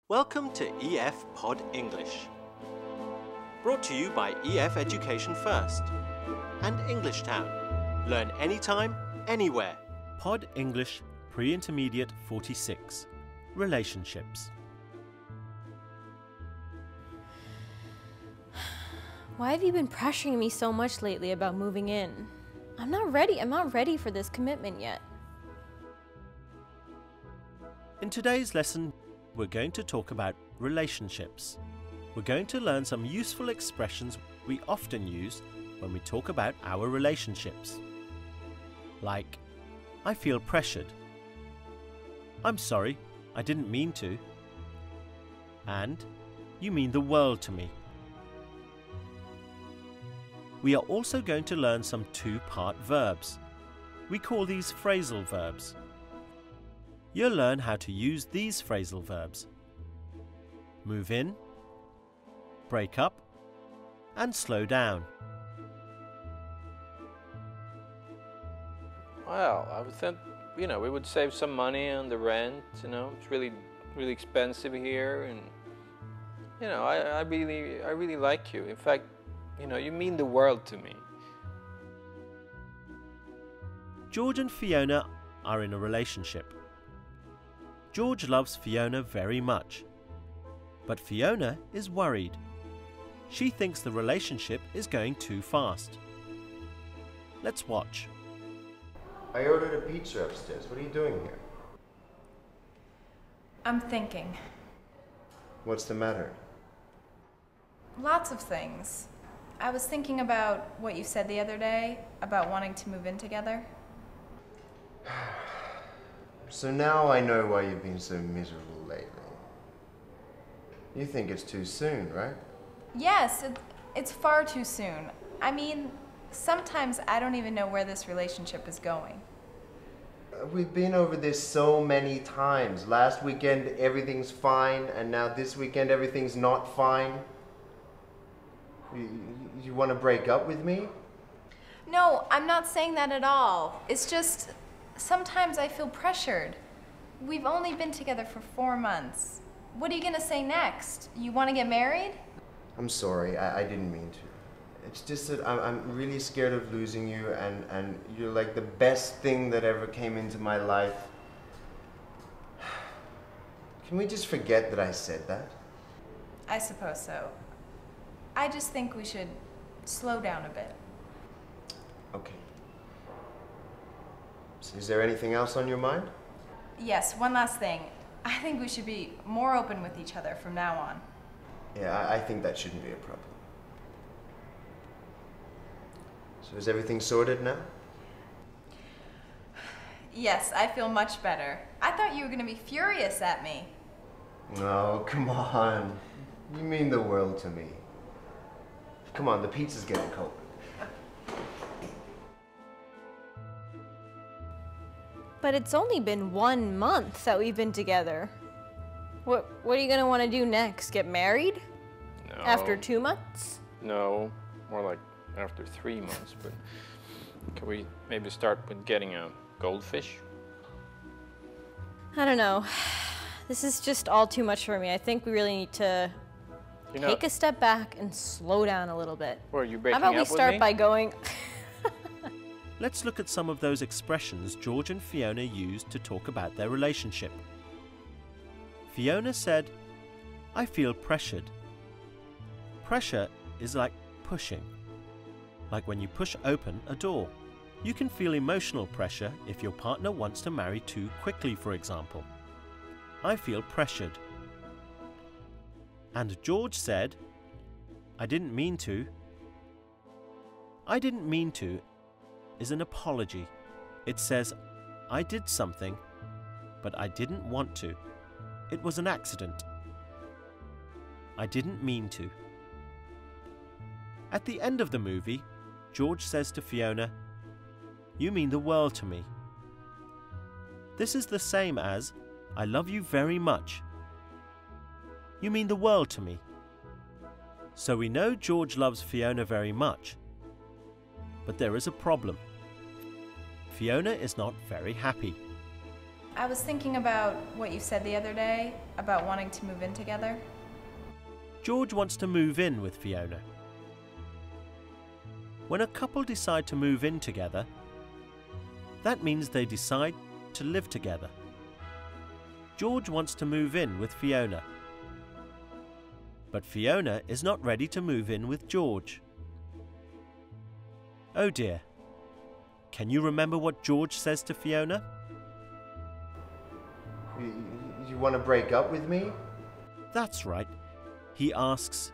Welcome to EF Pod English. Brought to you by EF Education First and English Town. Learn anytime, anywhere. Pod English Pre-Intermediate 46. Relationships. Why have you been pressuring me so much lately about moving in? I'm not ready for this commitment yet. In today's lesson, we're going to talk about relationships. We're going to learn some useful expressions we often use when we talk about our relationships. Like, I feel pressured. I'm sorry, I didn't mean to. And, you mean the world to me. We are also going to learn some two-part verbs. We call these phrasal verbs. You'll learn how to use these phrasal verbs: move in, break up, and slow down. Well, I would think, we would save some money on the rent, it's really expensive here, and, I really like you. In fact, you mean the world to me. George and Fiona are in a relationship. George loves Fiona very much, but Fiona is worried. She thinks the relationship is going too fast. Let's watch. I ordered a pizza upstairs. What are you doing here? I'm thinking. What's the matter? Lots of things. I was thinking about what you said the other day about wanting to move in together. So now I know why you've been so miserable lately. You think it's too soon, right? Yes, it's far too soon. I mean, sometimes I don't even know where this relationship is going. We've been over this so many times. Last weekend everything's fine, and now this weekend everything's not fine. You want to break up with me? No, I'm not saying that at all. It's just, sometimes I feel pressured. We've only been together for 4 months. What are you gonna say next? You want to get married? I'm sorry, I didn't mean to. It's just that I'm really scared of losing you, and you're like the best thing that ever came into my life. Can we just forget that I said that? I suppose so. I just think we should slow down a bit. Okay. So is there anything else on your mind? Yes, one last thing. I think we should be more open with each other from now on. Yeah, I think that shouldn't be a problem. So is everything sorted now? Yes, I feel much better. I thought you were going to be furious at me. No, come on. You mean the world to me. Come on, the pizza's getting cold. But it's only been 1 month that we've been together. What are you gonna want to do next? Get married? No. After 2 months? No, more like after 3 months, but can we maybe start with getting a goldfish? I don't know. This is just all too much for me. I think we really need to take a step back and slow down a little bit. Well, are you breaking How about we up with start me? by going... Let's look at some of those expressions George and Fiona used to talk about their relationship. Fiona said, I feel pressured. Pressure is like pushing, like when you push open a door. You can feel emotional pressure if your partner wants to marry too quickly, for example. I feel pressured. And George said, I didn't mean to. I didn't mean to is an apology. It says, I did something, but I didn't want to. It was an accident. I didn't mean to. At the end of the movie, George says to Fiona, you mean the world to me. This is the same as, I love you very much. You mean the world to me. So we know George loves Fiona very much. But there is a problem. Fiona is not very happy. I was thinking about what you said the other day about wanting to move in together. George wants to move in with Fiona. When a couple decide to move in together, that means they decide to live together. George wants to move in with Fiona. But Fiona is not ready to move in with George. Oh dear. Can you remember what George says to Fiona? You want to break up with me? That's right. He asks,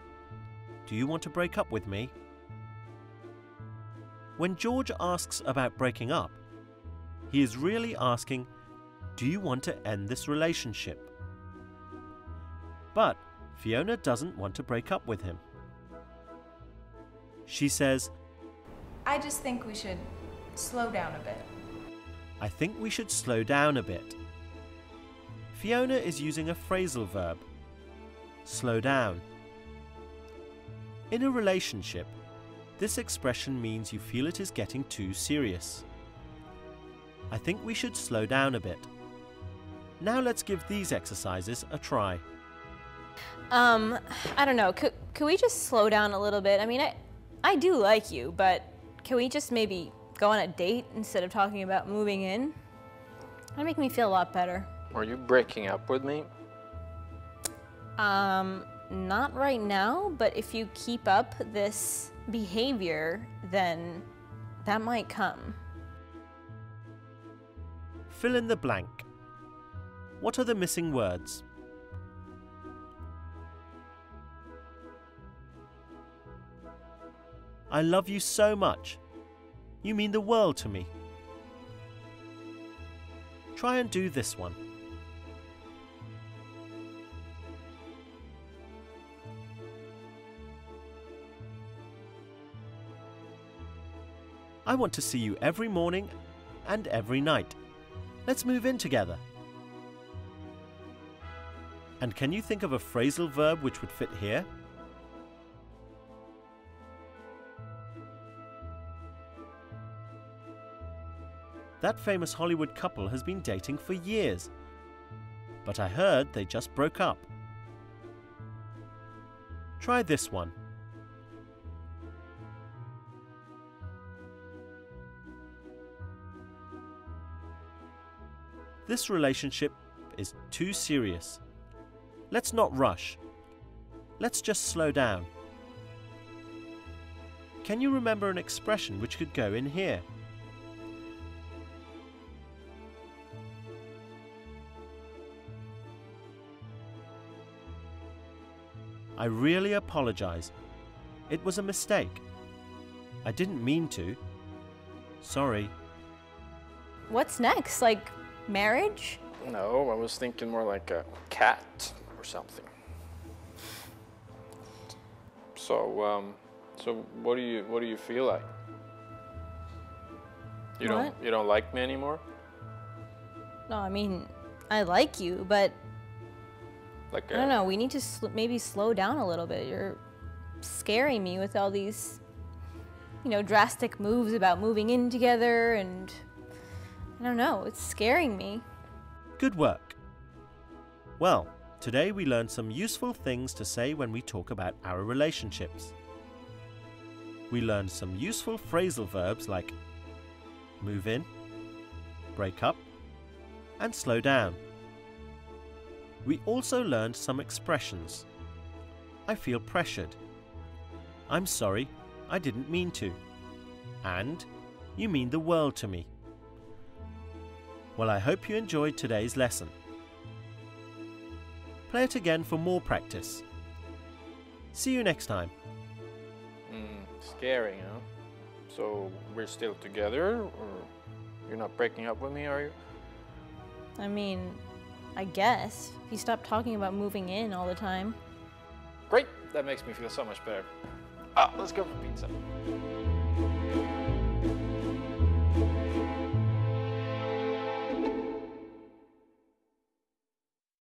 "Do you want to break up with me?" When George asks about breaking up, he is really asking, "Do you want to end this relationship?" But Fiona doesn't want to break up with him. She says, I just think we should slow down a bit. "I think we should slow down a bit." Fiona is using a phrasal verb, slow down. In a relationship, this expression means you feel it is getting too serious. I think we should slow down a bit. Now let's give these exercises a try. I don't know, could we just slow down a little bit? I mean, I do like you, but can we just maybe go on a date instead of talking about moving in? That'd make me feel a lot better. Are you breaking up with me? Not right now, but if you keep up this behavior, then that might come. Fill in the blank. What are the missing words? I love you so much. You mean the world to me. Try and do this one. I want to see you every morning and every night. Let's move in together. And can you think of a phrasal verb which would fit here? That famous Hollywood couple has been dating for years, but I heard they just broke up. Try this one. This relationship is too serious. Let's not rush. Let's just slow down. Can you remember an expression which could go in here? I really apologize. It was a mistake. I didn't mean to. Sorry. What's next? Like marriage? No, I was thinking more like a cat or something. So, what do you feel like? You don't like me anymore? No, I mean, I like you, but Like I don't know, we need to maybe slow down a little bit. You're scaring me with all these, drastic moves about moving in together, and I don't know, it's scaring me. Good work. Well, today we learned some useful things to say when we talk about our relationships. We learned some useful phrasal verbs like move in, break up, and slow down. We also learned some expressions. I feel pressured. I'm sorry, I didn't mean to. And you mean the world to me. Well, I hope you enjoyed today's lesson. Play it again for more practice. See you next time. Scary, huh? So we're still together, or you're not breaking up with me, are you? I mean, I guess, if you stop talking about moving in all the time. Great, that makes me feel so much better. Let's go for pizza.